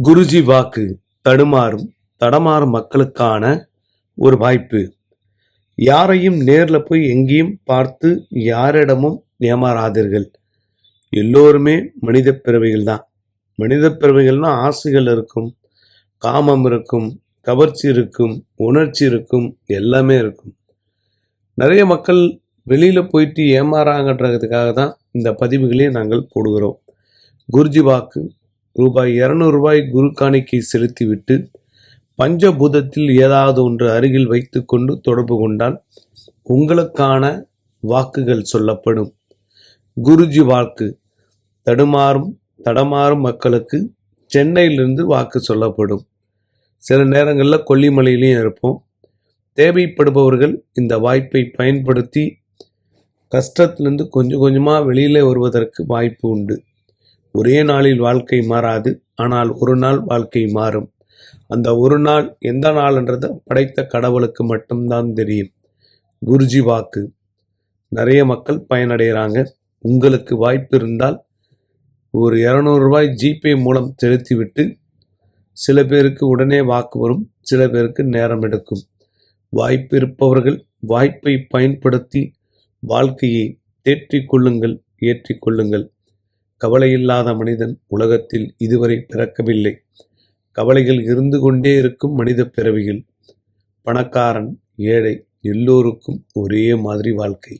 குருஜி வாக்கு தடமாறும் மக்களுக்கான ஒரு வாய்ப்பு. யாரையும் நேர்ல போய் எங்கேயும் பார்த்து யாரிடமும் ஏமாறாதீர்கள். எல்லோருமே மனித பிறவிகள் தான். மனித பிறவிகள்னா ஆசைகள் இருக்கும், காமம் இருக்கும், கவர்ச்சி இருக்கும், உணர்ச்சி இருக்கும், எல்லாமே இருக்கும். நிறைய மக்கள் வெளியில போயிட்டு ஏமாறாங்கன்றதுக்காக தான் இந்த பதிவுகளையும் நாங்கள் போடுகிறோம். குருஜி வாக்கு ரூபாய் 200 குரு காணிக்கை செலுத்திவிட்டு பஞ்சபூதத்தில் ஏதாவது ஒன்று அருகில் வைத்துக்கொண்டு தொடர்பு கொண்டால் உங்களுக்கான வாக்குகள் சொல்லப்படும். குருஜி வாக்கு தடமாறும் மக்களுக்கு சென்னையிலிருந்து வாக்கு சொல்லப்படும். சில நேரங்களில் கொல்லிமலையிலையும் இருப்போம். தேவைப்படுபவர்கள் இந்த வாய்ப்பை பயன்படுத்தி கஷ்டத்திலிருந்து கொஞ்சம் கொஞ்சமாக வெளியிலே வருவதற்கு வாய்ப்பு உண்டு. ஒரே நாளில் வாழ்க்கை மாறாது, ஆனால் ஒரு நாள் வாழ்க்கை மாறும். அந்த ஒரு நாள் எந்த நாள்ன்றதை படைத்த கடவுளுக்கு மட்டும்தான் தெரியும். குருஜி வாக்கு நிறைய மக்கள் பயனடைகிறாங்க. உங்களுக்கு வாய்ப்பு இருந்தால் ஒரு 200 ஜிபே மூலம் செலுத்திவிட்டு, சில பேருக்கு உடனே வாக்கு வரும், சில பேருக்கு நேரம் எடுக்கும். வாய்ப்பு இருப்பவர்கள் வாய்ப்பை பயன்படுத்தி வாழ்க்கையை தேற்றிக்கொள்ளுங்கள், ஏற்றிக்கொள்ளுங்கள். கவலையில்லாத மனிதன் உலகத்தில் இதுவரை பிறக்கவில்லை. கவலைகள் இருந்து கொண்டே இருக்கும் மனித பிறவிகள். பணக்காரன், ஏழை எல்லோருக்கும் ஒரே மாதிரி வாழ்க்கை.